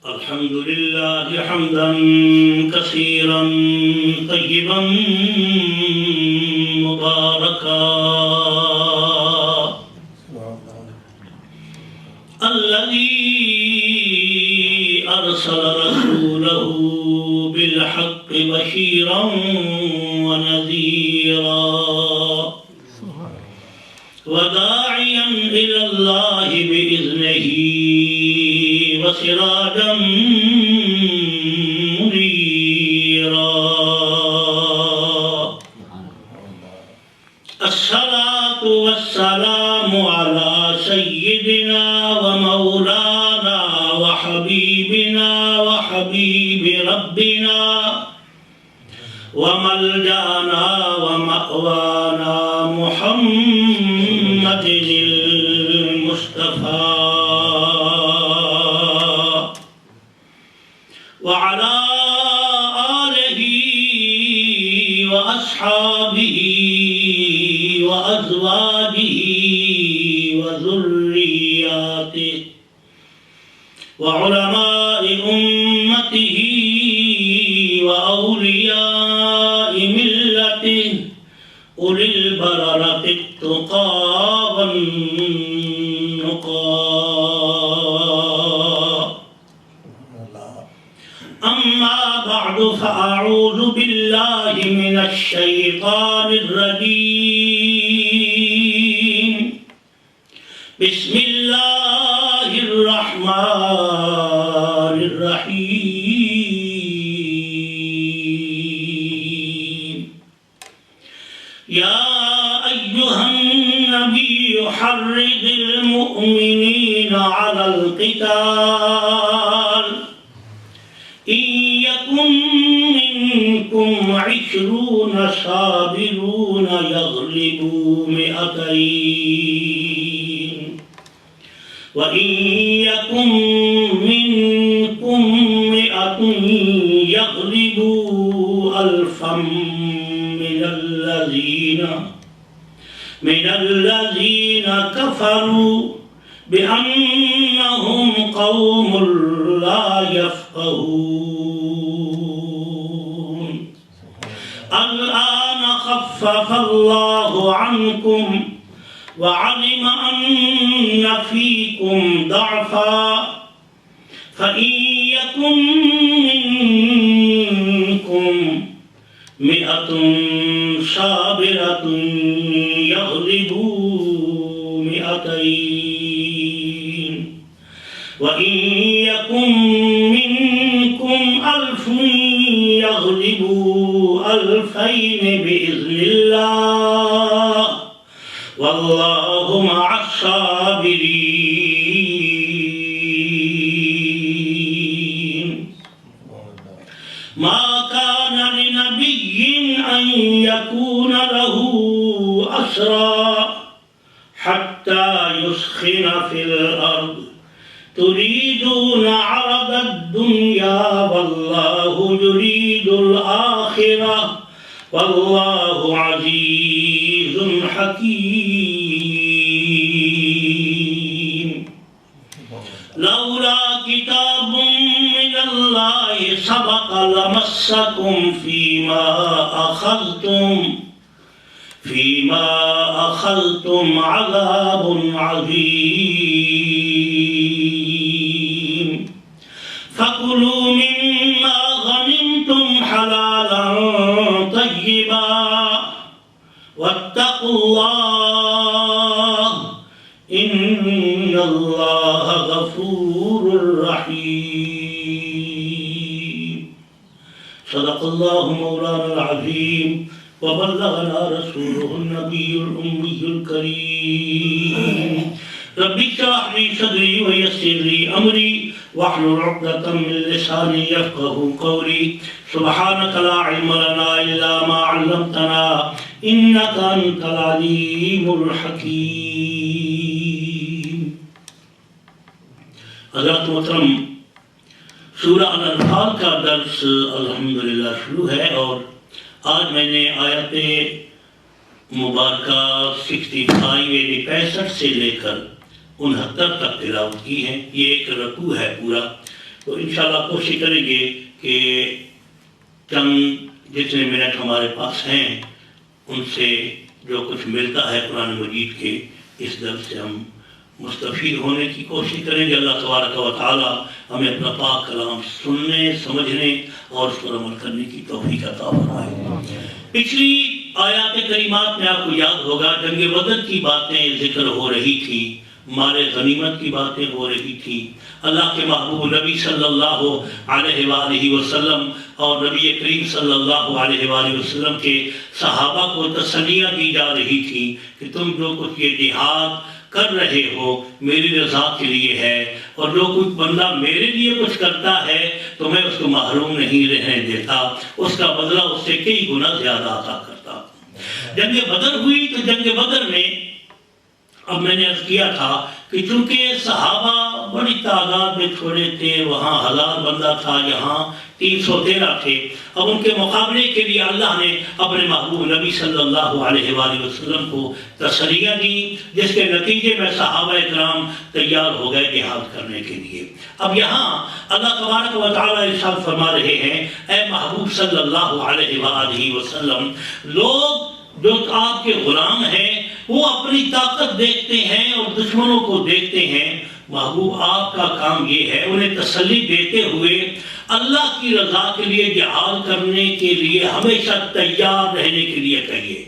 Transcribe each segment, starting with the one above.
الحمد لله حمدا كثيرا طيبا مباركا الذي أرسل رسوله بالحق بشيرا ونذيرا وداعيا إلى الله بإذنه وسراجا منيرا. الصلاة والسلام على سيدنا ومولانا وحبيبنا وحبيب ربنا وملجأنا ومأوانا محمد المصطفى وعلى آله وأصحابه وأزواجه وذرياته وعلماء أمته وأولياء ملته أولي البررة التقى والنقى. أما بعد فأعوذ بالله من الشيطان الرجيم. بسم الله الرحمن الرحيم. يا أيها النبي حرض المؤمنين على القتال إن يكن منكم 20 صابرون يغلبوا 200 وإن يكن منكم 100 يغلبوا 1000 من الذين كفروا بأنهم قوم لا يفقهون. الآن خفف الله عنكم وعلم أن فيكم ضعفا فإن يكن منكم 100 صابرة يغلبوا 200 وإن يكن منكم 1000 يغلبوا 2000 بإذن الله والله مع الصابرين. ما كان لنبي أن يكون له أسرى حتى يسخن في الأرض تريدون عرض الدنيا والله يريد الآخرة والله عزيز حكيم. لولا كتاب من الله سبق لمسكم فيما أخذتم عذاب عظيم. فكلوا مما غنمتم حلالا طيبا واتقوا الله إن الله غفور رحيم. صدق الله مولانا العظيم وبلغنا رسوله النبي الأمي الكريم. رب اشرح لي صدري ويسر لي أمري واحلل عقدة من لساني يفقهوا قولي. سبحانك لا علم لنا إلا ما علمتنا إنك أنت العليم الحكيم. حضرات محترم، سورہ الانفال کا درس الحمدللہ شروع ہے اور آج میں نے آیت مبارکہ 65 سے لے کر 69 تک تلاوت کی ہے. یہ ایک رکوع ہے پورا. تو انشاءاللہ کوشش کریں گے کہ چند جتنے منٹ ہمارے پاس ہیں ان سے جو کچھ ملتا ہے قرآن مجید کے اس درس سے ہم مستفید ہونے کی کوشش کریں گے۔ اللہ تبارک و تعالی ہمیں اپنا پاک کلام سننے، سمجھنے اور اس پر عمل کرنے کی توفیق عطا فرمائے۔ پچھلی آیات کریمات میں آپ کو یاد ہوگا جنگ بدر کی باتیں ذکر ہو رہی تھی، مال غنیمت کی باتیں ہو رہی تھی، اللہ کے محبوب نبی صلی اللہ علیہ وآلہ وسلم اور نبی کریم صلی اللہ علیہ وآلہ وسلم کے صحابہ کو تسلیاں دی جا رہی تھی کہ تم جو کچھ یہ جہاد کر رہے ہو میری رضا کے لیے ہے، اور جو کچھ بندہ میرے لیے کچھ کرتا ہے تو میں اس کو محروم نہیں رہنے دیتا، اس کا بدلہ اس سے کئی گنا زیادہ عطا کرتا۔ جنگ بدر ہوئی تو جنگ بدر میں اب میں نے عرض کیا تھا کہ چونکہ صحابہ بڑی تعداد میں تھوڑے تھے، وہاں 1000 بندہ تھا، یہاں 313 تھے، اب ان کے مقابلے کے لیے اللہ نے اپنے محبوب نبی صلی اللہ علیہ وآلہ وسلم کو تسلیاں دی، جس کے نتیجے میں صحابہ اکرام تیار ہو گئے جہاد کرنے کے لیے۔ اب یہاں اللہ تبارک و تعالی ارشاد فرما رہے ہیں، اے محبوب صلی اللہ علیہ وآلہ وسلم، لوگ جو آپ کے غلام ہیں وہ اپنی طاقت دیکھتے ہیں اور دشمنوں کو دیکھتے ہیں، محبوب آپ کا کام یہ ہے انہیں تسلی دیتے ہوئے اللہ کی رضا کے لیے جہاد کرنے کے لیے ہمیشہ تیار رہنے کے لیے کہیے۔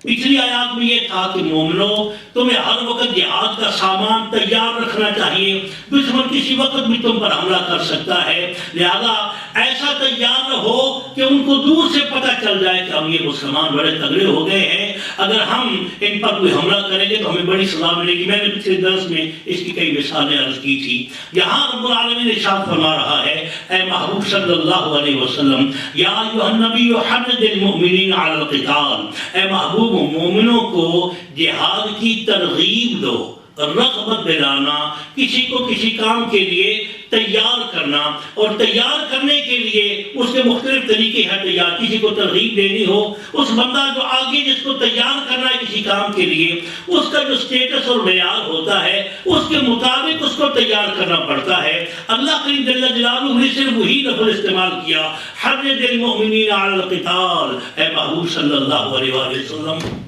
پچھلی آیات میں یہ تھا کہ مومنوں تمہیں ہر وقت جہاد کا سامان تیار رکھنا چاہیے، دشمن کسی وقت بھی تم پر حملہ کر سکتا ہے، لہذا ایسا تیار رہو کہ ان کو دور سے پتہ چل جائے کہ ہم یہ مسلمان بڑے تگڑے ہو گئے ہیں، اگر ہم ان پر کوئی حملہ کریں گے تو ہمیں بڑی سزا ملے گی۔ میں نے پچھلے درس میں اس کی کئی مثالیں عرض کی تھی۔ یہاں رب العالمین ارشاد فرما رہا ہے، اے محبوب صلی اللہ علیہ وسلم، یا ایھا النبی حرض المؤمنین علی القتال، اے محبوب مومنوں کو جہاد کی ترغیب دو، رغبت دلانا، کسی کو کسی کام کے لیے تیار کرنا، اور تیار کرنے کے لیے اس کے مختلف طریقے ہیں تیار، کسی کو ترغیب دینی ہو، اس بندہ جو آگے جس کو تیار کرنا ہے کسی کام کے لیے، اس کا جو سٹیٹس اور معیار ہوتا ہے اس کے مطابق اس کو تیار کرنا پڑتا ہے۔ اللہ کریم جل جلالہ نے صرف وہی لفظ استعمال کیا، حرض المؤمنین علی القتال، اے محبوب صلی اللہ علیہ وآلہ وسلم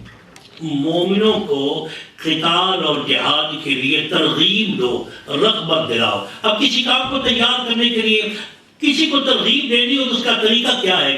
مومنوں کو قتال اور جہاد کے لیے ترغیب دو، رغبت دلاؤ۔ اب کسی کام کو تیار کرنے کے لیے کسی کو ترغیب دینی ہو تو اس کا طریقہ کیا ہے؟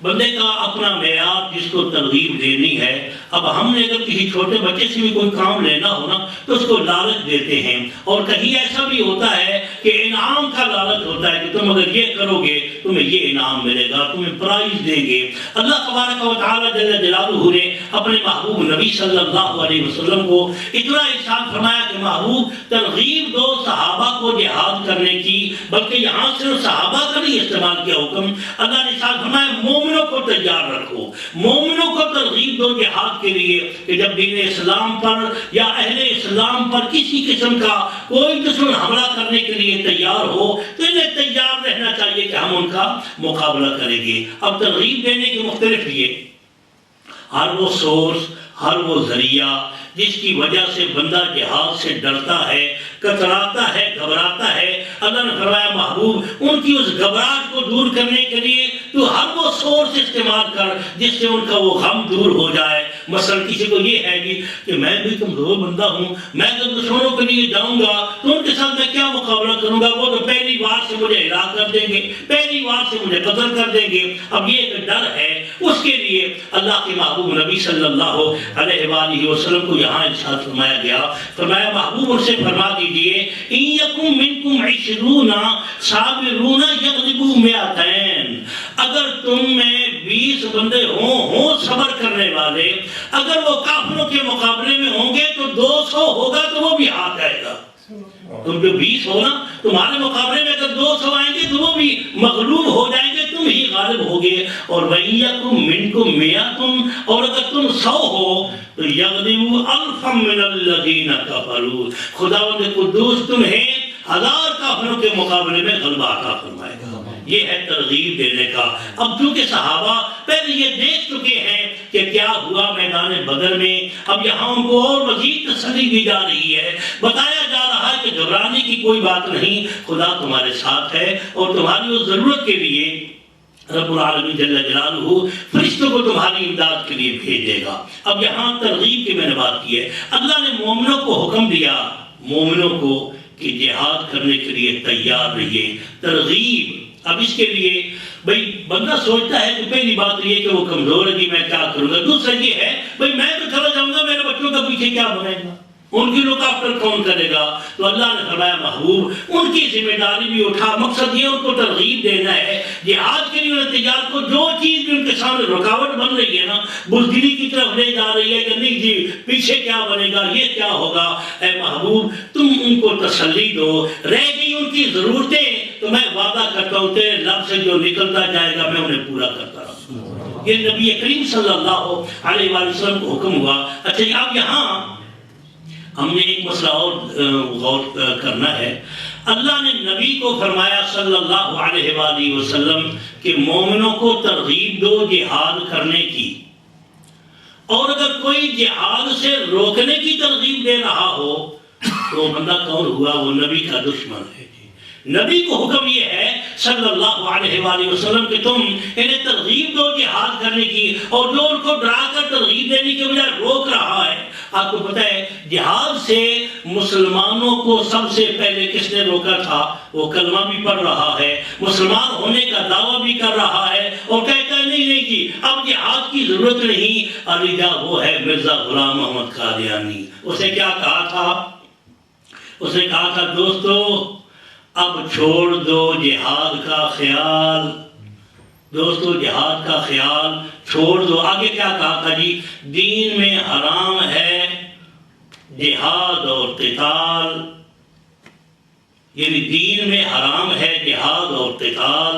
بندے کا اپنا معیار جس کو ترغیب دینی ہے۔ اب ہم نے اگر کسی چھوٹے بچے سے بھی کوئی کام لینا ہو نا تو اس کو لالچ دیتے ہیں، اور کہیں ایسا بھی ہوتا ہے کہ انعام کا لالچ ہوتا ہے کہ تم اگر یہ کرو گے تمہیں یہ انعام ملے گا، تمہیں پرائز دیں گے۔ اللہ تبارک و تعالی جل جلالہ نے اپنے محبوب نبی صلی اللہ علیہ وسلم کو اتنا ارشاد فرمایا کہ محبوب ترغیب دو صحابہ کو جہاد کرنے کی، بلکہ یہاں صرف صحابہ کا نہیں استعمال کیا حکم، اللہ نے ارشاد فرمایا مومنوں کو تیار رکھو، مومنوں کو ترغیب دو جہاد کے لیے، کہ جب دین اسلام پر یا اہل اسلام پر کسی قسم کا کوئی دشمن حملہ کرنے کے لیے تیار ہو تو انہیں تیار رہنا چاہیے کہ ہم ان کا مقابلہ کریں گے۔ اب ترغیب دینے کے مختلف یہ ہر وہ سورس، ہر وہ ذریعہ جس کی وجہ سے بندہ جہاد سے ڈرتا ہے، کتراتا ہے، گھبراتا ہے، اللہ نے فرمایا محبوب ان کی اس گھبراہٹ کو دور کرنے کے لیے تو ہر وہ سورس استعمال کر جس سے ان کا وہ غم دور ہو جائے۔ مثلا کسی کو یہ ہے کہ میں بھی کمزور بندہ ہوں، میں جب دشمنوں کے لیے جاؤں گا تو ان کے ساتھ میں کیا مقابلہ کروں گا، وہ تو پہلی بار سے مجھے ہلاک کر دیں گے، پہلی بار سے مجھے قتل کر دیں گے۔ اب یہ ایک ڈر ہے، اس کے لیے اللہ کے محبوب نبی صلی اللہ علیہ وآلہ وسلم کو یہاں ارشاد فرمایا گیا، فرمایا محبوب ان سے فرما دیجئے ان یکم منکم 20 صابرون یغلبوا 200، اگر تم میں 20 بندے ہوں صبر کرنے والے، اگر وہ کافروں کے مقابلے میں ہوں گے تو 200 ہوگا تو وہ بھی ہاتھ آئے گا۔ تم جو 20 ہو نا تمہارے مقابلے میں اگر 200 آئیں گے تو وہ بھی مغلوب ہو جائیں گے، تم ہی غالب ہوگے۔ اور وَإِيَّكُمْ مِنْكُمْ مِئَةٌ، اور اگر تم 100 ہو تو يَغْلِبُوا أَلْفًا مِنَ الَّذِينَ كَفَرُوا، خداوند قدوس تمہیں 1000 کافروں کے مقابلے میں غلبہ عطا فرمائے گا۔ یہ ہے ترغیب دینے کا۔ اب چونکہ صحابہ پہلے یہ دیکھ چکے ہیں کہ کیا ہوا میدان بدر میں، اب یہاں ان کو اور مزید تسلی دی جا رہی ہے، بتایا جا رہا ہے کہ گھبرانے کی کوئی بات نہیں، خدا تمہارے ساتھ ہے اور تمہاری اس ضرورت کے لیے رب العالمین جل جلالہ فرشتوں کو تمہاری امداد کے لیے بھیج دے گا۔ اب یہاں ترغیب کی میں نے بات کی ہے، اللہ نے مومنوں کو حکم دیا، مومنوں کو کہ جہاد کرنے کے لیے تیار رہیے، ترغیب۔ اب اس کے لیے بھئی بندہ سوچتا ہے کہ پہلی بات یہ کہ وہ کمزور ہے، میں کیا کروں گا، دوسرا یہ ہے بھئی میں تو چلا جاؤں گا، میرے بچوں کا پیچھے کیا بنے گا، ان کی لوگ آفٹر کون کرے گا؟ تو اللہ نے فرمایا محبوب ان کی ذمہ داری بھی اٹھا، مقصد یہ ان کو ترغیب دینا ہے جہاد کے لیے، انہیں تجارت کو جو چیز بھی ان کے سامنے رکاوٹ بن رہی ہے نا، بزدلی کی طرف لے جا رہی ہے کہ نہیں جی پیچھے کیا بنے گا، یہ کیا ہوگا، اے محبوب تم ان کو تسلی دو، رہ گئی ان کی ضرورتیں تو میں وعدہ کرتا ہوں تیرے لب سے جو نکلتا جائے گا میں انہیں پورا کرتا رہوں۔ یہ نبی کریم صلی اللہ علیہ وآلہ وسلم کو حکم ہوا۔ اچھا اب یہاں ہم نے ایک مسئلہ اور غور کرنا ہے، اللہ نے نبی کو فرمایا صلی اللہ علیہ وآلہ وسلم کہ مومنوں کو ترغیب دو جہاد کرنے کی، اور اگر کوئی جہاد سے روکنے کی ترغیب دے رہا ہو تو بندہ کون ہوا؟ وہ نبی کا دشمن ہے۔ نبی کو حکم یہ ہے صلی اللہ علیہ وآلہ وسلم کہ تم انہیں ترغیب دو جہاد کرنے کی، اور جو ان کو ڈرا کر ترغیب دینے کے بجائے روک رہا ہے۔ آپ کو پتہ ہے جہاد سے مسلمانوں کو سب سے پہلے کس نے روکا تھا؟ وہ کلمہ بھی پڑھ رہا ہے، مسلمان ہونے کا دعویٰ بھی کر رہا ہے اور کہتا ہے نہیں نہیں جی اب جہاد کی ضرورت نہیں۔ علی جا وہ ہے مرزا غلام محمد قادیانی، اس نے کیا کہا تھا؟ اس نے کہا تھا دوستو اب چھوڑ دو جہاد کا خیال، دوستو جہاد کا خیال چھوڑ دو۔ آگے کیا کہا تھا جی؟ دین میں حرام ہے جہاد اور قتال، یعنی دین میں حرام ہے جہاد اور قتال۔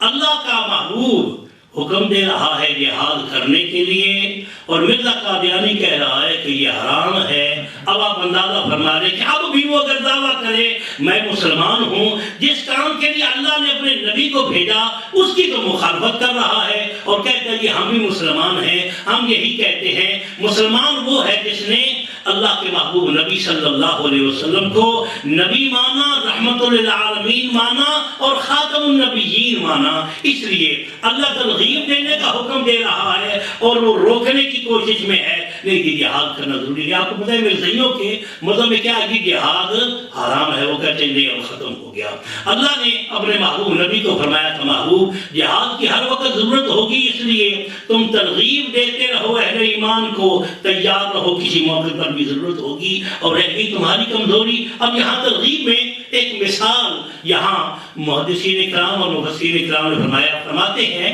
اللہ کا محبوب حکم دے رہا ہے جہاد کرنے کے لیے اور مرزا قادیانی کہہ رہا ہے کہ یہ حرام ہے۔ اب آپ اندازہ فرما رہے کہ اب بھی وہ اگر دعویٰ کرے میں مسلمان ہوں، جس کام کے لیے اللہ نے اپنے نبی کو بھیجا اس کی تو مخالفت کر رہا ہے اور کہتا ہے کہ ہم بھی مسلمان ہیں۔ ہم یہی کہتے ہیں مسلمان وہ ہے جس نے اللہ کے محبوب نبی صلی اللہ علیہ وسلم کو نبی مانا، رحمت للعالمین مانا اور خاتم النبیین مانا۔ اس لیے اللہ ترغیب دینے کا حکم دے رہا ہے اور وہ روکنے کی کوشش میں ہے نہیں کہ جہاد کرنا ضروری ہے۔ آپ کو پتہ ہے مرزائیوں کے مذہب میں کیا ہے کہ جہاد حرام ہے، وہ کہتے ہیں نہیں اب ختم ہو گیا۔ اللہ نے اپنے محبوب نبی کو فرمایا تھا محبوب جہاد کی ہر وقت ضرورت ہوگی، اس لیے تم ترغیب دیتے رہو اہل ایمان کو، تیار رہو کسی موقع پر بھی ضرورت ہوگی اور رہ گئی تمہاری کمزوری۔ اب یہاں ترغیب میں ایک مثال یہاں محدثین اکرام اور مفسرین اکرام نے فرماتے ہیں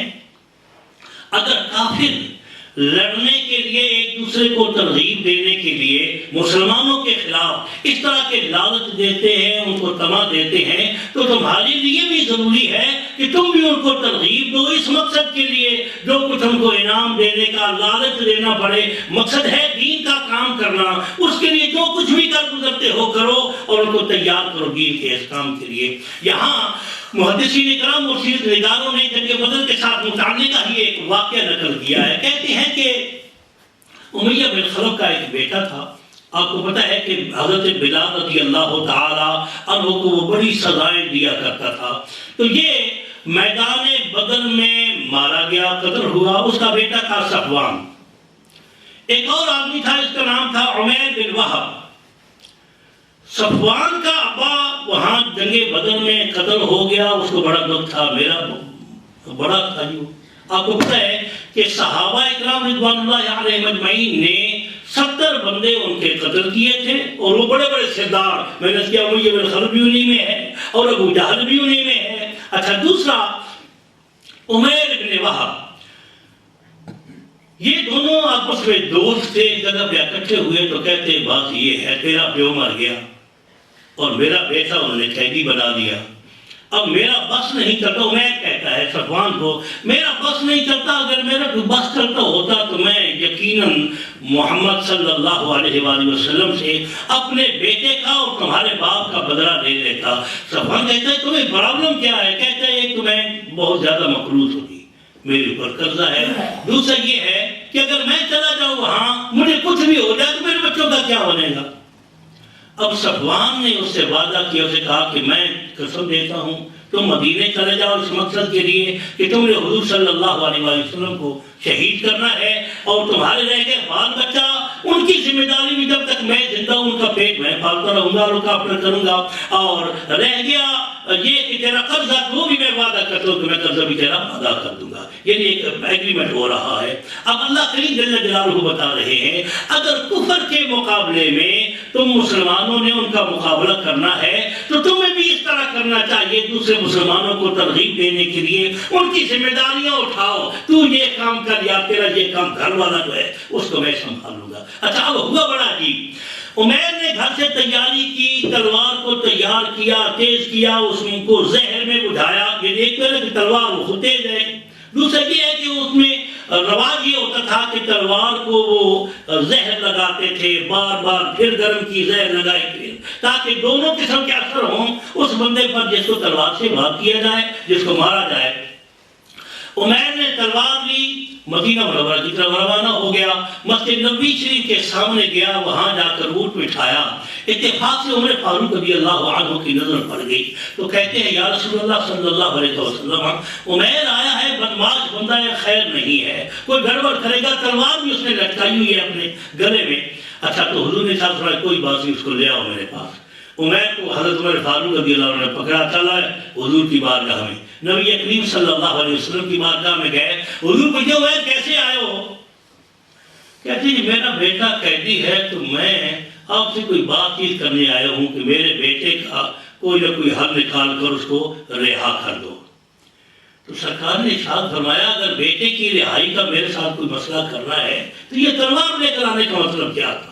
اگر کافر لڑنے کے لیے ایک دوسرے کو ترغیب دینے کے لیے مسلمانوں کے خلاف اس طرح کے لالچ دیتے ہیں، ان کو طمع دیتے ہیں، تو تمہارے لیے بھی ضروری ہے کہ تم بھی ان کو ترغیب دو اس مقصد کے لیے جو کچھ ان کو انعام دینے کا لالچ دینا پڑے، مقصد ہے دین کا کام کرنا، اس کے لیے جو کچھ بھی کر گزرتے ہو کرو اور ان کو تیار کرو دین کے اس کام کے لیے۔ یہاں محدثین اکرام اور سیرت نگاروں نے جنگ بدر کے ساتھ متعلقہ ہی ایک واقعہ نقل کیا ہے۔ کہتے ہیں کہ امیہ بن خلف کا ایک بیٹا تھا، آپ کو پتہ ہے کہ حضرت بلال رضی اللہ تعالی عنہ کو وہ بڑی سزائیں دیا کرتا تھا، تو یہ میدان بدر میں مارا گیا، قتل ہوا۔ اس کا بیٹا تھا صفوان، ایک اور آدمی تھا اس کا نام تھا عمیر بن وہب۔ صفوان کا ابا وہاں جنگ بدر میں قتل ہو گیا، اس کو بڑا دکھ تھا، میرا بڑا تھا۔ آپ کو پتہ ہے کہ صحابہ اکرام رضوان اللہ علیہم اجمعین نے 70 بندے ان کے قتل کیے تھے اور وہ بڑے بڑے سردار، میں نے کیا امیہ بن خلف بھی انہی میں ہے اور ابو جہل بھی انہی میں ہے۔ اچھا دوسرا عمیر بن وہب، یہ دونوں آپس میں دوست تھے، ایک جگہ پہ اکٹھے ہوئے تو کہتے بات یہ ہے تیرا پیو مر گیا اور میرا بیٹا انہوں نے قیدی بنا دیا، اب میرا بس نہیں چلتا، عمیر کہتا ہے صفوان کو، میرا بس نہیں چلتا، اگر میرا کوئی بس چلتا ہوتا تو میں یقیناً محمد صلی اللہ علیہ وآلہ وسلم سے اپنے بیٹے کا اور تمہارے باپ کا بدلہ لے لیتا۔ صفوان کہتا ہے تمہیں پرابلم کیا ہے؟ کہتا ہے ایک تو میں بہت زیادہ مقروض ہوگی، میرے اوپر قرضہ ہے، دوسرا یہ ہے کہ اگر میں چلا جاؤں وہاں مجھے کچھ بھی ہو جائے تو میرے بچوں کا کیا بنے گا؟ اب صفوان نے اس سے وعدہ کیا، اسے کہا کہ میں قسم دیتا ہوں تم مدینے چلے جاؤ اس مقصد کے لیے کہ تم نے حضور صلی اللہ علیہ وسلم کو شہید کرنا ہے، اور تمہارے رہ گئے بال بچہ ان کی ذمہ داری بھی جب تک میں زندہ ہوں ان کا پیٹ میں پالتا رہوں گا اور ان کا اپنا کروں گا، اور رہ گیا یہ کہ تیرا قرضہ وہ بھی میں وعدہ کرتا ہوں کہ میں قرضہ بھی تیرا ادا کر دوں گا، یعنی ایک ایگریمنٹ ہو رہا ہے۔ اب اللہ کریم جل جلالہ بتا رہے ہیں اگر کفر کے مقابلے میں تم مسلمانوں نے ان کا مقابلہ کرنا ہے تو تمہیں بھی اس طرح کرنا چاہیے، دوسرے مسلمانوں کو ترغیب دینے کے لیے ان کی ذمہ داریاں اٹھاؤ، تو یہ کام کر یا تیرا یہ کام گھر والا جو ہے اس کو میں سنبھالوں گا۔ اچھا اب ہوا بڑا عجیب، عمیر نے گھر سے تیاری کی، تلوار کو تیار کیا، تیز کیا، اس کو زہر میں بجھایا، یہ ایک پہلے کہ تلوار وہ تیز ہے، دوسرا یہ ہے کہ اس میں رواج یہ ہوتا تھا کہ تلوار کو وہ زہر لگاتے تھے، بار بار پھر گرم کی زہر لگائی پھر، تاکہ دونوں قسم کے اثر ہوں اس بندے پر جس کو تلوار سے وار کیا جائے، جس کو مارا جائے۔ عمیر نے تلوار لی، مدینہ منورہ کی طرف روانہ ہو گیا، مسجد نبوی شریف کے سامنے گیا، وہاں جا کر اونٹ بٹھایا۔ اتفاق سے عمر فاروق رضی اللہ عنہ کی نظر پڑ گئی تو کہتے ہیں یا رسول اللہ صلی اللہ علیہ وسلم، عمیر آیا ہے بدمعاش بندہ ہے، خیر نہیں ہے، کوئی گڑبڑ کرے گا، تلوار بھی اس نے لٹکائی ہوئی ہے اپنے گلے میں۔ اچھا تو حضور نے کہا فرمایا کوئی بات نہیں، اس کو لے آؤ میرے پاس۔ عمیر کو حضرت عمر فاروق رضی اللہ عنہ نے پکڑا، چلا ہے حضور کی بارگاہ میں، نبی کریم صلی اللہ علیہ وسلم کی بارگاہ میں گئے، حضور پوچھے عمیر کیسے آئے ہو؟ کہتے ہیں میرا بیٹا قیدی ہے تو میں آپ سے کوئی بات چیت کرنے آیا ہوں کہ میرے بیٹے کا کوئی نہ کوئی حل نکال کر اس کو رہا کر دو۔ تو سرکار نے ارشاد فرمایا اگر بیٹے کی رہائی کا میرے ساتھ کوئی مسئلہ کرنا ہے تو یہ تلوار لے کر آنے کا مطلب کیا تھا؟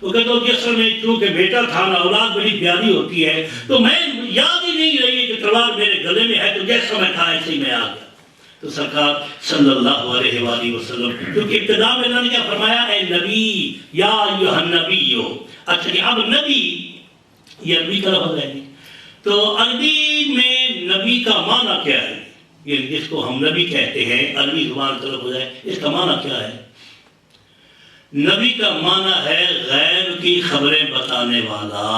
وہ کہتے ہو کہ اصل میں چونکہ بیٹا تھا نا، اولاد بڑی پیاری ہوتی ہے تو میں یاد ہی نہیں رہی کہ تلوار میرے گلے میں ہے، تو جیسا میں تھا ایسے ہی میں آ گیا۔ تو سرکار صلی اللہ علیہ وآلہ وسلم کیونکہ ابتدا میں اللہ نے کیا فرمایا، اے نبی یا ایھا النبی، اچھا کہ اب نبی یہ عربی کا لفظ ہے، تو عربی میں نبی کا معنی کیا ہے؟ یہ جس کو ہم نبی کہتے ہیں عربی زبان کا لفظ ہے، اس کا معنی کیا ہے؟ نبی کا معنی ہے غیب کی خبریں بتانے والا۔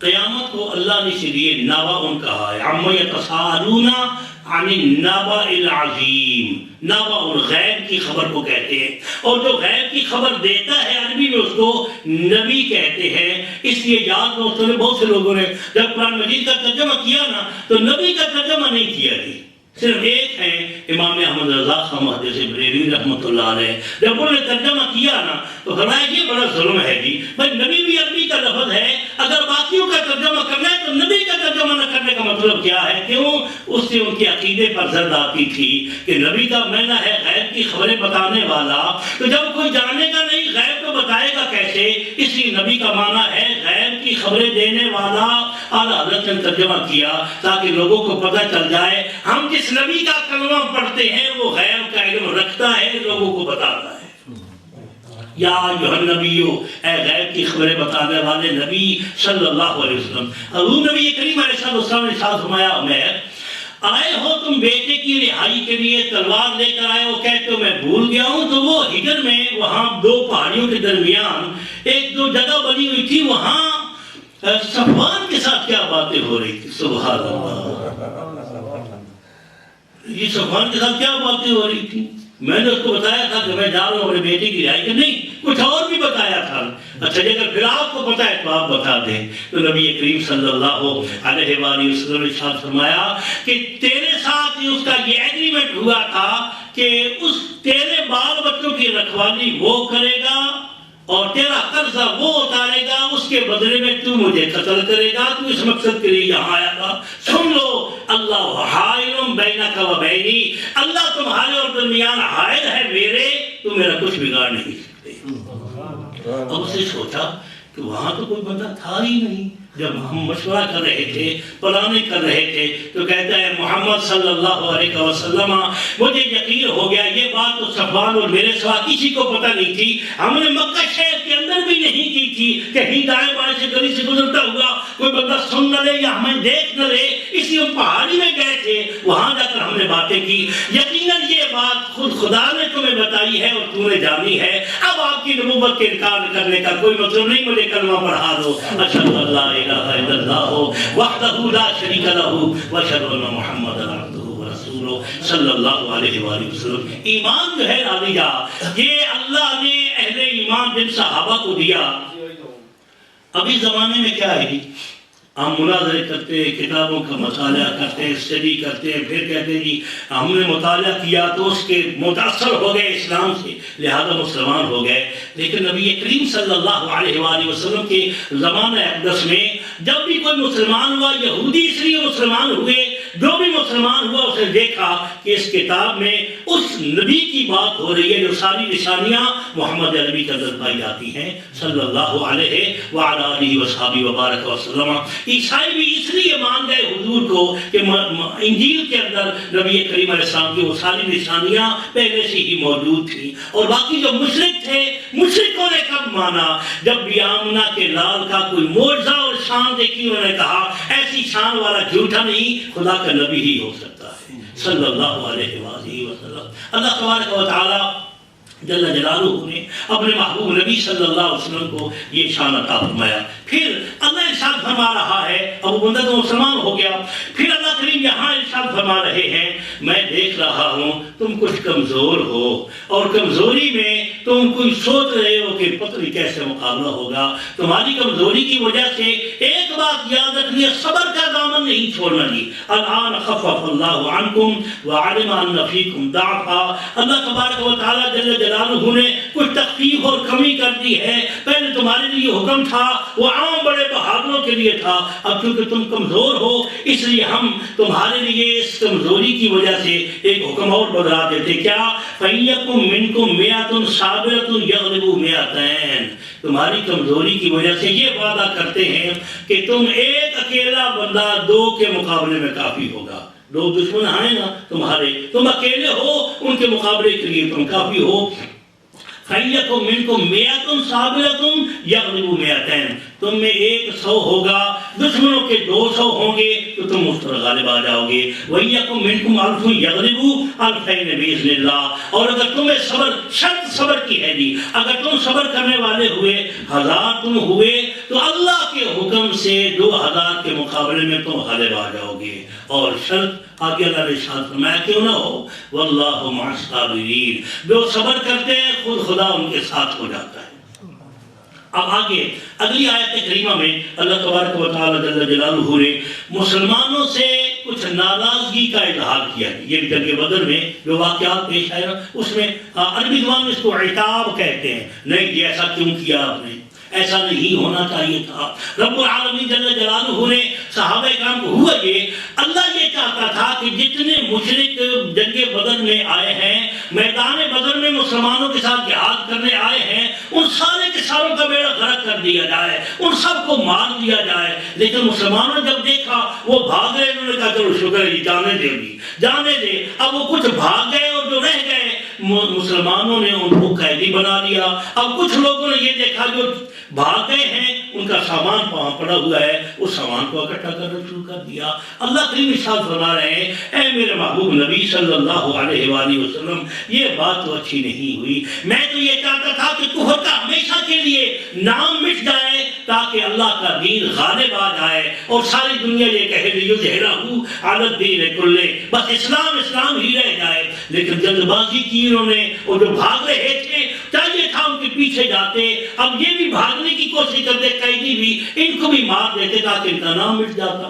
قیامت کو اللہ نے اسی لیے نبأ کہا ہے، عَمَّ يَتَسَاءَلُونَ عَنِ النَّبَإِ الْعَظِيمِ، نبأ غیب کی خبر کو کہتے ہیں، اور جو غیب کی خبر دیتا ہے عربی میں اس کو نبی کہتے ہیں۔ اس لیے یاد دوستوں نے بہت سے لوگوں نے جب قرآن مجید کا ترجمہ کیا نا تو نبی کا ترجمہ نہیں کیا جی، صرف ایک ہے امام احمد رضا خان محدث بریلوی رحمۃ اللہ علیہ، جب انہوں نے ترجمہ کیا نا تو فرمایا یہ بڑا ظلم ہے جی، بھائی نبی بھی عربی کا لفظ ہے، اگر باقیوں کا ترجمہ کرنا ہے تو نبی کا ترجمہ نہ کرنے کا مطلب کیا ہے؟ کیوں؟ اس سے ان کے عقیدے پر زرد آتی تھی کہ نبی کا معنی ہے غیب کی خبریں بتانے والا، تو جب کوئی جانے کا نہیں غیب کو بتائے گا کیسے؟ اس لیے نبی کا معنی ہے غیب کی خبریں دینے والا۔ اعلیٰ حضرت نے ترجمہ کیا تاکہ لوگوں کو پتہ چل جائے ہم جس نبی کا کلمہ پڑھتے ہیں وہ غیب کا علم رکھتا ہے، لوگوں کو بتاتا ہے۔ یا ایھا النبی، اے غیب کی خبریں بتانے والے نبی صلی اللہ علیہ وسلم۔ حضور نبی کریم علیہ السلام نے ساتھ فرمایا عمیر آئے ہو تم بیٹے کی رہائی کے لیے تلوار لے کر آئے ہو، کہتے ہو میں بھول گیا ہوں، تو وہ ہجر میں وہاں دو پہاڑیوں کے درمیان ایک دو جگہ بنی ہوئی تھی، وہاں صفوان کے ساتھ کیا باتیں ہو رہی تھی، سبحان اللہ، یہ صفوان کے ساتھ کیا باتیں ہو رہی تھی؟ میں نے اس کو بتایا تھا کہ میں جا رہا ہوں اپنے بیٹے کی رہائی کے، نہیں کچھ اور بھی بتایا تھا۔ اچھا اگر پھر آپ کو پتا ہے تو آپ بتا دیں۔ تو نبی کریم صلی اللہ علیہ وآلہ وسلم نے ارشاد فرمایا کہ تیرے ساتھ اس کا یہ ایگریمنٹ ہوا تھا کہ اس تیرے بال بچوں کی رکھوالی وہ کرے گا اور تیرا قرضہ وہ اتارے گا، اس کے بدلے میں تو مجھے قتل کرے گا، تو اس مقصد کے لیے یہاں آیا تھا۔ سن لو اللہ حائل بینک و بینی، اللہ تمہارے اور درمیان حائل ہے میرے، تو میرا کچھ بگاڑ نہیں سکتے۔ اب اسے سوچا کہ وہاں تو کوئی بندہ تھا ہی نہیں، جب ہم مشورہ کر رہے تھے، پلاننگ کر رہے تھے، تو کہتا ہے محمد صلی اللہ علیہ وسلم مجھے یقین ہو گیا یہ بات تو صفوان اور میرے سوا کسی کو پتہ نہیں تھی، ہم نے مکہ شہر کے اندر بھی نہیں کی تھی، کہیں دائیں بائیں سے گلی سے گزرتا ہوا کوئی بندہ سن نہ لے یا ہمیں دیکھ نہ لے، اس لیے ہم پہاڑی میں گئے تھے، وہاں جا کر ہم نے باتیں کی، یقیناً یہ بات خود خدا نے تمہیں بتائی ہے اور تم نے جانی ہے، اب آپ کی نبوت کے انکار کرنے کا کوئی مطلب نہیں، مجھے کلمہ پڑھا دو، اشہد ان لا الہ الا اللہ وحدہ لا شریک لہ واشہد ان محمدا عبدہ ورسولہ صلی اللہ علیہ وآلہ وسلم۔ ایمان جو ہے عالیہ، یہ اللہ نے اہل ایمان جن صحابہ کو دیا۔ ابھی زمانے میں کیا ہے، ہم مناظرے کرتے ہیں، کتابوں کا مطالعہ کرتے ہیں، اسٹڈی کرتے ہیں، پھر کہتے ہیں جی ہم نے مطالعہ کیا تو اس کے متاثر ہو گئے اسلام سے لہذا مسلمان ہو گئے، لیکن نبی کریم صلی اللہ علیہ وآلہ وسلم کے زمانہ اقدس میں جب بھی کوئی مسلمان ہوا، یہودی اس لیے مسلمان ہوئے، جو بھی مسلمان ہوا اسے دیکھا کہ اس کتاب میں اس نبی کی بات ہو رہی ہے جو ساری نشانیاں محمد عربی کے اندر پائی جاتی ہیں صلی اللہ علیہ وآلہ وصحبہ وبارک وسلم۔ عیسائی بھی اس لیے مان گئے حضور کو کہ انجیل کے اندر نبی کریم علیہ السلام کی وہ ساری نشانیاں پہلے سے ہی موجود تھیں، اور باقی جو مشرک تھے، مشرکوں نے کب مانا جب بھی آمنہ کے لال کا کوئی معجزہ اور شان دیکھی، انہوں نے کہا ایسی شان والا جھوٹا نہیں، خدا کا نبی ہی ہو سکتا ہے صلی اللہ علیہ وآلہ وسلم۔ اللہ تبارک و تعالی جل جلالہ نے اپنے محبوب نبی صلی اللہ علیہ وسلم کو یہ شان عطا فرمایا۔ پھر اللہ ارشاد فرما رہا ہے، ابو بندہ تو مسلمان ہو گیا، پھر اللہ کریم یہاں ارشاد فرما رہے ہیں میں دیکھ رہا ہوں تم کچھ کمزور ہو، اور کمزوری میں تم کچھ سوچ رہے ہو کہ پتہ نہیں کیسے مقابلہ ہوگا، تمہاری کمزوری کی وجہ سے ایک بات یاد رکھنی ہے، صبر کا دامن نہیں چھوڑنا جی۔ الآن خفف اللہ عنکم وعلم ان فیکم ضعفا، اللہ تبارک و تعالی جل جلالہ نے کچھ تخفیف اور کمی کر دی ہے، پہلے تمہارے لیے حکم تھا وہ عام بڑے بہادروں کے لیے تھا، اب چونکہ تم کمزور ہو اس لیے ہم تمہارے لیے اس کمزوری کی وجہ سے ایک حکم اور بدلا دیتے، کیا فَإِيَّكُمْ مِنْكُمْ مِئَةٌ صَابِرَةٌ يَغْلِبُوا مِئَتَيْنِ، تمہاری کمزوری کی وجہ سے یہ وعدہ کرتے ہیں کہ تم ایک اکیلا بندہ دو کے مقابلے میں کافی ہوگا، دو دشمن آئے نا تمہارے، تم اکیلے ہو ان کے مقابلے کے لیے تم کافی ہو۔ فَإِيَّكُمْ مِنْكُمْ مِئَةٌ صَابِرَةٌ يَغْلِبُوا مِئَتَيْنِ، تم میں 100 ہوگا، دشمنوں کے 200 ہوں گے تو تم اس پر غالب آ جاؤ گے۔ وَإِيَّكُمْ مِنْكُمْ أَلْفٌ يَغْلِبُوا أَلْفَيْنِ بِإِذْنِ اللَّهِ، اور اگر تمہیں صبر، شرط صبر کی ہے جی، اگر تم صبر کرنے والے ہوئے، 1000 تم ہوئے تو اللہ کے حکم سے 2000 کے مقابلے میں تم غالب آ جاؤ گے، اور شرط آگے اللہ نے ارشاد فرمایا کیوں نہ ہو واللہ مع الصابرین، جو صبر کرتے ہیں خود خدا ان کے ساتھ ہو جاتا ہے۔ اب آگے اگلی آیت کریمہ میں اللہ تبارک و تعالی جل جلالہ نے مسلمانوں سے کچھ ناراضگی کا اظہار کیا، یہ جنگ بدر میں جو واقعات پیش آئے اس میں عربی زبان میں اس کو عتاب کہتے ہیں، نہیں جی ایسا کیوں کیا آپ نے، ایسا نہیں ہونا چاہیے تھا۔ رب العالمین جل جلالہ نے صحابہ کرام کو ہوا یہ، اللہ یہ چاہتا تھا کہ جتنے مشرک جنگ بدر میں آئے ہیں، میدان بدر میں مسلمانوں کے ساتھ جہاد کرنے آئے ہیں، ان سارے کے ساروں کا بیڑا غرق کر دیا جائے، ان سب کو مار دیا جائے، لیکن مسلمانوں جب دیکھا وہ بھاگ گئے، انہوں نے کہا چلو شکر ہے جانے دے گی، جانے دے۔ اب وہ کچھ بھاگ گئے اور جو رہ گئے مسلمانوں نے ان کو قیدی بنا لیا۔ اب کچھ لوگوں نے یہ دیکھا جو بھاگ گئے ہیں ان کا سامان وہاں پڑا ہوا ہے، اس سامان کو اکٹھا کرنا شروع کر دیا۔ اللہ کریم ارشاد فرما رہے ہیں اے میرے محبوب نبی صلی اللہ علیہ وآلہ وسلم، یہ بات تو اچھی نہیں ہوئی، میں تو یہ چاہتا تھا کہ کفر کا ہمیشہ کے لیے نام مٹ جائے تاکہ اللہ کا دین غالب آ جائے اور ساری دنیا یہ کہے لیظہرہ علی الدین کلہ، بس اسلام اسلام ہی رہ جائے۔ لیکن جلد بازی کی انہوں نے، اور جو بھاگ رہے تھے چاہیے تھا ان کے پیچھے جاتے، اب یہ بھی بھاگنے کی کوشش کرتے، قیدی بھی، ان کو بھی مار دیتے تاکہ ان کا نام مٹ جاتا۔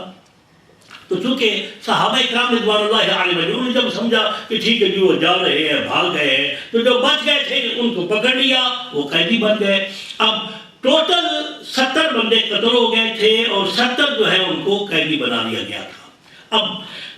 تو چونکہ صحابہ اکرام رضوان اللہ علیہ انہوں نے جب سمجھا کہ ٹھیک ہے جی وہ جا رہے ہیں، بھاگ گئے ہیں، تو جو بچ گئے تھے ان کو پکڑ لیا، وہ قیدی بن گئے۔ اب ٹوٹل 70 بندے قتل ہو گئے تھے اور 70 جو ہے ان کو قیدی بنا لیا گیا تھا۔ اب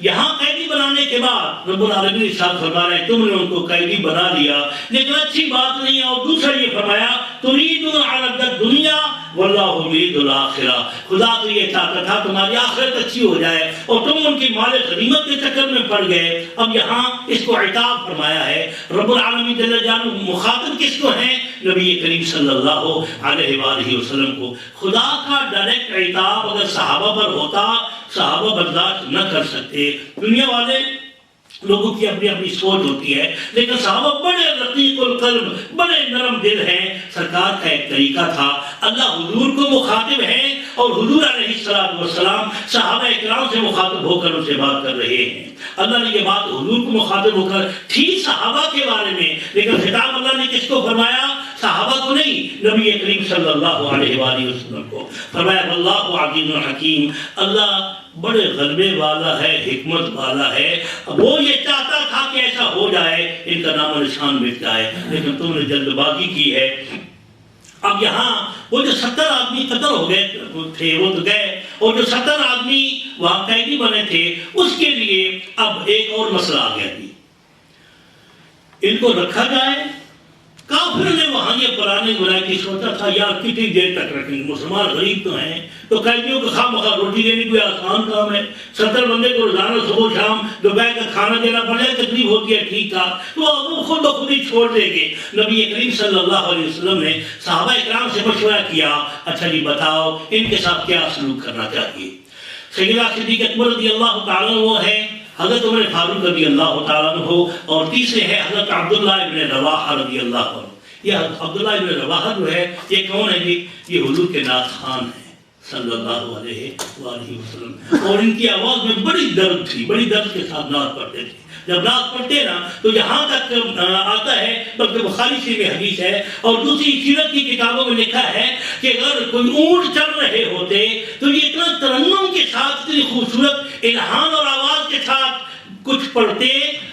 یہاں قیدی بنانے کے بعد رب العالمین ارشاد فرما رہے ہیں تم نے ان کو قیدی بنا لیا، لیکن اچھی بات نہیں ہے، اور دوسرا یہ فرمایا تُرِيدُونَ عَرَضَ الدُّنْيَا وَاللَّهُ يُرِيدُ الْآخِرَةَ، خدا تو یہ چاہتا تھا تمہاری آخرت اچھی ہو جائے اور تم ان کی مال غنیمت کے چکر میں پڑ گئے۔ اب یہاں اس کو عتاب فرمایا ہے۔ رب العالمین جل جلالہ مخاطب کس کو ہیں؟ نبی کریم صلی اللہ علیہ وآلہ وسلم کو۔ خدا کا ڈائریکٹ عتاب اگر صحابہ پر ہوتا، صحابہ برداشت نہ کر سکتے۔ دنیا والے لوگوں کی اپنی اپنی سوچ ہوتی ہے، لیکن صحابہ بڑے رقیق القلب، بڑے نرم دل ہیں۔ سرکار کا ایک طریقہ تھا، اللہ حضور کو مخاطب ہیں اور حضور علیہ السلام صحابہ اکرام سے مخاطب ہو کر ان سے بات کر رہے ہیں۔ اللہ نے یہ بات حضور کو مخاطب ہو کر تھی صحابہ کے بارے میں، لیکن خطاب اللہ نے کس کو فرمایا؟ صحابہ کو نہیں، نبی کریم صلی اللہ علیہ وآلہ وسلم کو فرمایا۔ واللہ عزیز حکیم، اللہ بڑے غلبے والا ہے، حکمت والا ہے۔ وہ یہ چاہتا تھا کہ ایسا ہو جائے، ان کا نام و نشان مٹ جائے، لیکن تم نے جلد بازی کی ہے۔ اب یہاں وہ جو 70 آدمی قتل ہو گئے تھے وہ تو گئے، اور جو 70 آدمی وہاں قیدی بنے تھے اس کے لیے اب ایک اور مسئلہ آ گیا تھی، ان کو رکھا جائے۔ کافر نے وہاں یہ پرانے گناہ کی سوچا تھا یار کتنی دیر تک رکھیں گے، مسلمان غریب تو ہیں، تو قیدیوں کو خواہ مخواہ روٹی دینی کوئی آسان کام ہے؟ 70 بندے کو روزانہ صبح شام دوپہر کا کھانا دینا پڑے، تکلیف ہوتی ہے، ٹھیک تھا، تو وہ خود بخود ہی چھوڑ دیں گے۔ نبی کریم صلی اللہ علیہ وسلم نے صحابہ اکرام سے مشورہ کیا، اچھا جی بتاؤ ان کے ساتھ کیا سلوک کرنا چاہیے۔ سیدنا صدیق اکبر رضی اللہ تعالیٰ وہ ہے، حضرت عمر فاروق رضی اللہ تعالیٰ عنہ، اور تیسرے ہے حضرت عبداللہ ابن رواحہ رضی اللہ عنہ۔ یہ عبداللہ ابن رواحہ جو ہے یہ کون ہے جی؟ یہ حضور کے نعت خان ہیں صلی اللہ علیہ وآلہ وسلم، اور ان کی آواز میں بڑی درد تھی، بڑی درد کے ساتھ نعت پڑھتے تھے۔ جب نعت پڑھتے نا تو یہاں تک آتا ہے، بلکہ بخاری شریف میں حدیث ہے اور دوسری سیرت کی کتابوں میں لکھا ہے کہ اگر کوئی اونٹ چل رہے ہوتے تو یہ اتنا ترنم کے ساتھ، اتنی خوبصورت الہام اور آواز کے ساتھ کچھ پڑھتے،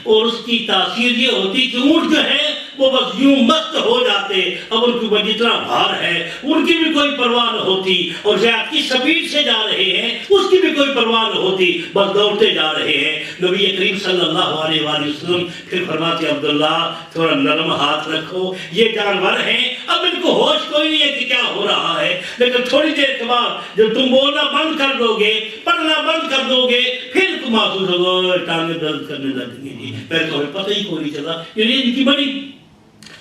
اور اس کی تاثیر یہ ہوتی کہ اونٹ جو ہے وہ بس یوں مست ہو جاتے، اب ان کے اوپر جتنا بھار ہے ان کی بھی کوئی پرواہ نہ ہوتی، اور زیادہ کی سپیڈ سے جا رہے ہیں اس کی بھی کوئی پرواہ نہ ہوتی، بس دوڑتے جا رہے ہیں۔ نبی کریم صلی اللہ علیہ وآلہ وسلم پھر فرماتے عبداللہ تھوڑا نرم ہاتھ رکھو، یہ جانور ہیں، اب ان کو ہوش کوئی نہیں ہے کہ کیا ہو رہا ہے، لیکن تھوڑی دیر کے بعد جب تم بولنا بند کر دو گے، پڑھنا بند کر دو گے، پھر تم محسوس ہوگا ٹانگیں درد کرنے لگیں گی، پھر تمہیں پتہ ہی کوئی نہیں چلا۔ یعنی ان کی بڑی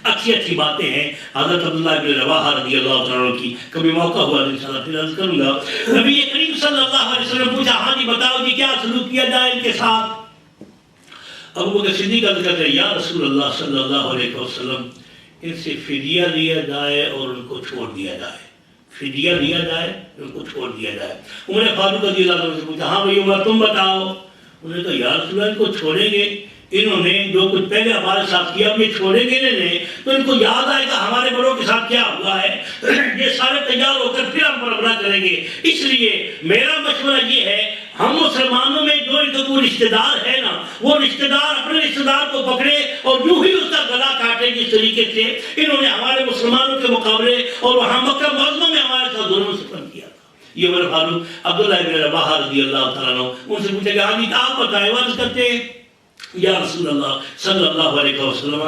اچھی اچھی باتیں ہیں۔ حضرت عبداللہ ابن رواحہ رضی اللہ تعالیٰ کی کبھی موقع ہوا انشاءاللہ پھر عرض کروں گا۔ نبی کریم صلی اللہ علیہ وسلم پوچھا ہاں جی بتاؤ جی کیا سلوک کیا جائے ان کے ساتھ؟ ابو بکر صدیق عرض کرتے ہیں یا رسول اللہ صلی اللہ علیہ وسلم ان سے فدیہ لیا جائے اور ان کو چھوڑ دیا جائے، فدیہ لیا جائے ان کو چھوڑ دیا جائے۔ عمر فاروق رضی اللہ عنہ سے پوچھا ہاں بھائی عمر تم بتاؤ، انہوں نے کہا یا رسول اللہ ان کو چھوڑیں گے، انہوں نے جو کچھ پہلے ہمارے ساتھ کیا اب یہ چھوڑیں گے نہیں تو ان کو یاد آئے گا ہمارے بڑوں کے ساتھ کیا ہوا ہے، یہ سارے تیار ہو کر پھر ہم پر حملہ کریں گے۔ اس لیے میرا مشورہ یہ ہے ہم مسلمانوں میں جو ان کا کوئی رشتہ دار ہے نا، وہ رشتہ دار اپنے رشتہ دار کو پکڑے اور یوں ہی اس کا گلا کاٹے جس طریقے سے انہوں نے ہمارے مسلمانوں کے مقابلے اور وہاں مکہ معظمہ میں ہمارے ساتھ ظلم و ستم کیا تھا۔ یہ عمر فاروق عبداللہ ابن رواحہ رضی اللہ تعالیٰ عنہ ان سے پوچھا کہ آدمی آپ بتائیں، عرض کرتے یا رسول اللہ صلی اللہ علیہ وسلم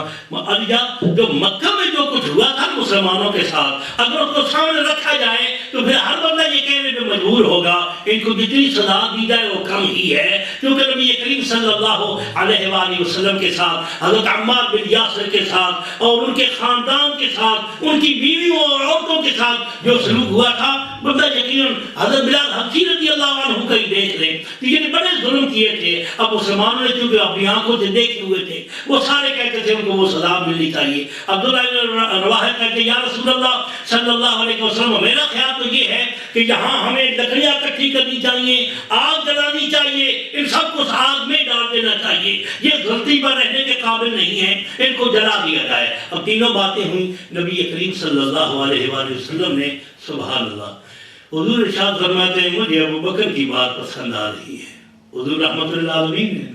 جو مکہ میں جو کچھ ہوا تھا مسلمانوں کے ساتھ اگر اس کو سامنے رکھا جائے تو پھر ہر بندہ یہ کہنے پہ مجبور ہوگا ان کو جتنی سزا دی جائے وہ کم ہی ہے، کیونکہ نبی کریم صلی اللہ علیہ وآلہ وسلم کے ساتھ حضرت عمار بن یاسر کے ساتھ اور ان کے خاندان کے ساتھ ان کی بیویوں اور عورتوں کے ساتھ جو سلوک ہوا تھا بندہ یقیناً حضرت بلال حبشی رضی اللہ عنہ کا ہی دیکھ لیں تو یہ بڑے ظلم کیے تھے۔ اب مسلمانوں نے چونکہ اپنی آنکھوں سے دیکھے ہوئے تھے وہ سارے کہتے تھے ان کو وہ سزا ملنی چاہیے۔ عبداللہ بن رواحہ کہتے یا رسول اللہ صلی اللہ علیہ وسلم میرا خیال تو یہ ہے کہ یہاں ہمیں لکڑیاں اکٹھی کرنی چاہیے، آگ جلانی چاہیے، ان سب کو آگ میں ڈال دینا چاہیے، یہ دھرتی پر رہنے کے قابل نہیں ہے، ان کو جلا دیا جائے۔ اب تینوں باتیں ہوئیں، نبی کریم صلی اللہ علیہ وآلہ وسلم نے سبحان اللہ حضور ارشاد فرماتے ہیں مجھے ابو بکر کی بات پسند آ رہی ہے۔ حضور رحمت اللہ علیہ نے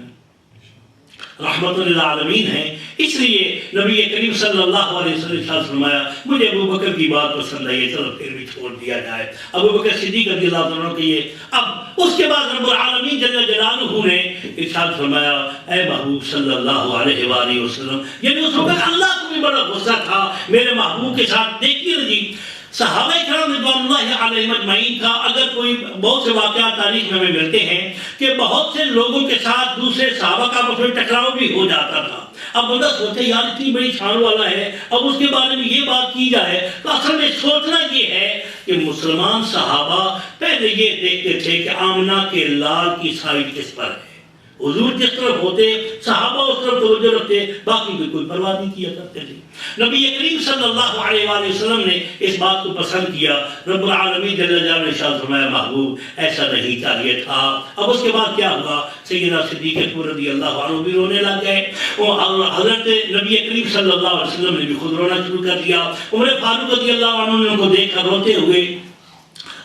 رحمت للعالمین ہیں، اس لیے نبی کریم صلی اللہ علیہ وسلم نے فرمایا مجھے ابو بکر کی بات پسند آئی ہے، چلو پھر بھی چھوڑ دیا جائے۔ ابو بکر صدیق رضی اللہ عنہ کی اب اس کے بعد رب العالمین جل جلالہ نے ارشاد فرمایا اے محبوب صلی اللہ علیہ وآلہ وسلم، یعنی اس وقت اللہ کو بھی بڑا غصہ تھا میرے محبوب کے ساتھ۔ دیکھیے جی صحابہ کرام رضوان اللہ علیہم اجمعین کا اگر کوئی بہت سے واقعات تاریخ میں ہمیں ملتے ہیں کہ بہت سے لوگوں کے ساتھ دوسرے صحابہ کا آپس میں ٹکراؤ بھی ہو جاتا تھا۔ اب بندہ سوچے یار اتنی بڑی شان والا ہے، اب اس کے بارے میں یہ بات کی جائے تو اصل میں سوچنا یہ ہے کہ مسلمان صحابہ پہلے یہ دیکھتے تھے کہ آمنہ کے لال کی سائیڈ کس پر ہے، حضور جس طرف ہوتے صحابہ اس طرف توجہ رکھتے، باقی کوئی پرواہ نہیں کیا کرتے تھے۔ نبی کریم صلی اللہ علیہ وآلہ وسلم نے اس بات کو پسند کیا۔ رب العالمین جل جلالہ نے ارشاد فرمایا محبوب ایسا نہیں چاہیے تھا۔ اب اس کے بعد کیا ہوا؟ سیدنا صدیق اکبر رضی اللہ عنہ بھی رونے لگ گئے، اور حضرت نبی کریم صلی اللہ علیہ وسلم نے بھی خود رونا شروع کر دیا۔ عمر فاروق رضی اللہ عنہ نے ان کو دیکھ کر روتے ہوئے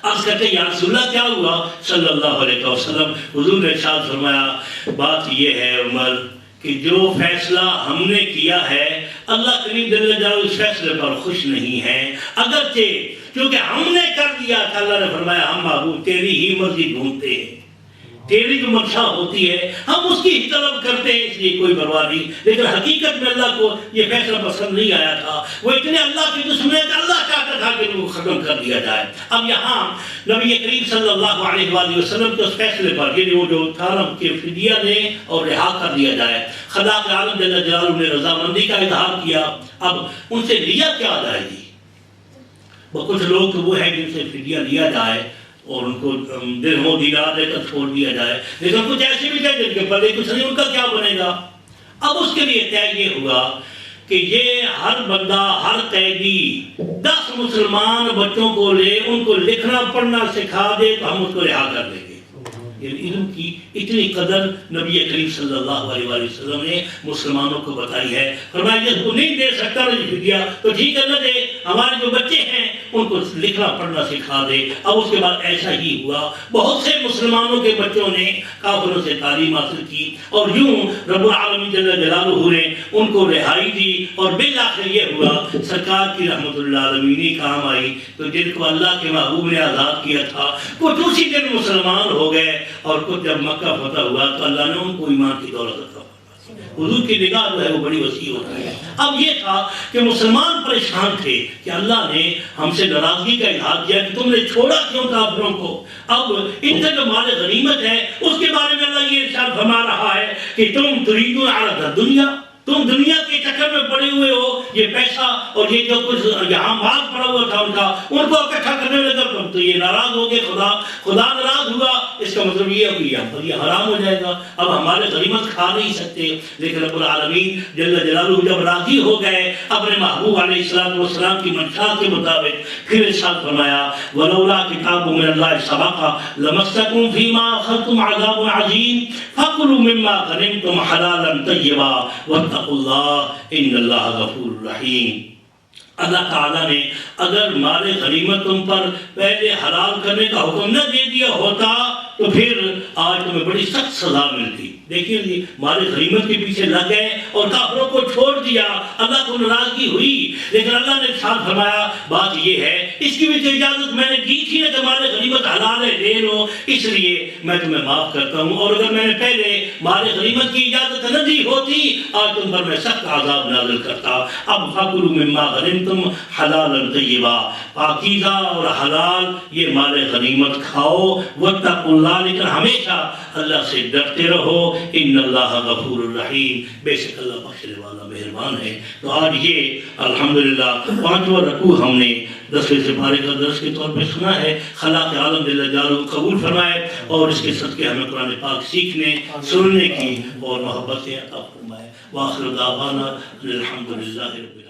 عرض کرتے یا رسول اللہ کیا ہوا؟ صلی اللہ علیہ وسلم حضور نے ارشاد فرمایا بات یہ ہے عمر کہ جو فیصلہ ہم نے کیا ہے اللہ کریم جل جلالہ اس فیصلے پر خوش نہیں ہے، اگرچہ کیونکہ ہم نے کر دیا تھا، اللہ نے فرمایا ہم محبوب تیری ہی مرضی ڈھونڈتے ہیں، تیری جو منشا ہوتی ہے ہم اس کی ہی طلب کرتے ہیں، اس لیے کوئی پرواہ نہیں۔ لیکن حقیقت میں اللہ کو یہ فیصلہ پسند نہیں آیا تھا، وہ اتنے اللہ کی دشمن ہے کہ اللہ چاہتا تھا کہ ان کو ختم کر دیا جائے۔ اب یہاں نبی کریم صلی اللہ علیہ وآلہ وسلم کے اس فیصلے پر یعنی وہ جو 18 کے فدیہ دیں اور رہا کر دیا جائے، خدا کے عالم جل جلالہ نے رضامندی کا اظہار کیا۔ اب ان سے لیا کیا جائے گی؟ وہ کچھ لوگ تو وہ ہیں جن سے فدیہ لیا جائے اور ان کو درہم و دینار دے کر چھوڑ دیا جائے، لیکن کچھ ایسے بھی تھے جن کے پلے کچھ نہیں، ان کا کیا بنے گا؟ اب اس کے لیے طے یہ ہوا کہ یہ ہر بندہ ہر قیدی 10 مسلمان بچوں کو لے ان کو لکھنا پڑھنا سکھا دے تو ہم اس کو رہا کر دیں گے۔ یعنی علم کی اتنی قدر نبی کریم صلی اللہ علیہ وآلہ وسلم نے مسلمانوں کو بتائی ہے۔ فرمایا جس کو نہیں دے سکتا فدیہ تو ٹھیک ہے نہ دے، ہمارے جو بچے ہیں ان کو لکھنا پڑھنا سکھا دے۔ اب اس کے بعد ایسا ہی ہوا، بہت سے مسلمانوں کے بچوں نے کافروں سے تعلیم حاصل کی اور یوں رب العالمین جل جلالہ نے ان کو رہائی دی، اور بالآخر یہ ہوا سرکار کی رحمت اللہ علیہ کام آئی تو جن کو اللہ کے محبوب نے آزاد کیا تھا کچھ اسی دن مسلمان ہو گئے، اور کچھ جب مکہ فتح ہوا تو اللہ نے ان کو ایمان کی دولت عطا فرمائی۔ حضور کی نگاہ جو ہے وہ بڑی وسیع ہوتی ہے۔ اب یہ تھا کہ مسلمان پریشان تھے کہ اللہ نے ہم سے ناراضگی کا اظہار کیا کہ تم نے چھوڑا کیوں کافروں کو۔ اب ان کا جو مال غنیمت ہے اس کے بارے میں اللہ یہ ارشاد فرما رہا ہے کہ تم تريدون عرض الدنیا، تم دنیا کے چکر میں پڑے ہوئے ہو، یہ پیسہ اور یہ جو کچھ یہاں مال پڑا ہوا تھا ان کو اکٹھا کرنے لگا تو یہ ناراض ہو گئے، خدا ناراض ہوا، اس کا مطلب یہ ہے کہ ہم پر یہ حرام ہو جائے گا، اب ہمارے غنیمت کھا نہیں سکتے۔ لیکن رب العالمین جل جلالہ جب راضی ہو گئے اپنے محبوب علیہ السلام والسلام کی منشا کے مطابق پھر ارشاد فرمایا وَلَوْلَا كِتَابٌ مِّنَ اللَّهِ سَبَقَ لَمَسَّكُمْ فِيمَا أَخَذْتُمْ عَذَابٌ عَظِيمٌ فَكُلُوا مِمَّا غَنِمْتُمْ حَلَالًا طَيِّبًا وَاتَّقُوا اللَّهَ إِنَّ اللَّهَ غَفُورٌ رَحِيمٌ۔ اللہ تعالیٰ نے اگر مال غنیمت تم پر پہلے حلال کرنے کا حکم نہ دے دیا ہوتا تو پھر آج تمہیں بڑی سخت سزا ملتی۔ دیکھیے جی مال غنیمت کے پیچھے لگ گئے اور کافروں کو چھوڑ دیا، اللہ کو ناراضگی ہوئی، لیکن اللہ نے ارشاد فرمایا بات یہ ہے اس کی بھی تو اجازت میں نے دی تھی نا کہ مال غنیمت حلال ہے لے لو، اس لیے میں تمہیں معاف کرتا ہوں، اور اگر میں نے پہلے مال غنیمت کی اجازت نہ دی ہوتی آج تم پر میں سخت عذاب نازل کرتا۔ اب فَكُلُوا مِمَّا غَنِمْتُمْ حَلَالًا طَيِّبًا، پاکیزہ اور حلال یہ مال غنیمت کھاؤ، وَاتَّقُوا اللَّهَ، لیکن ہمیشہ اللہ سے ڈرتے رہو، ان اللہ غفور الرحیم، بے شک اللہ بخشنے والا مہربان ہے۔ تو آج یہ الحمدللہ 5واں رکوع ہم نے 10ویں سپارے کا درس کے طور پہ سنا ہے۔ خالق عالم جل جلالہ قبول فرمائے اور اس کے صدقے ہمیں قرآن پاک سیکھنے سننے کی اور محبت سے عطا فرمائے۔ وآخر دعوانا الحمدللہ رب العالمین۔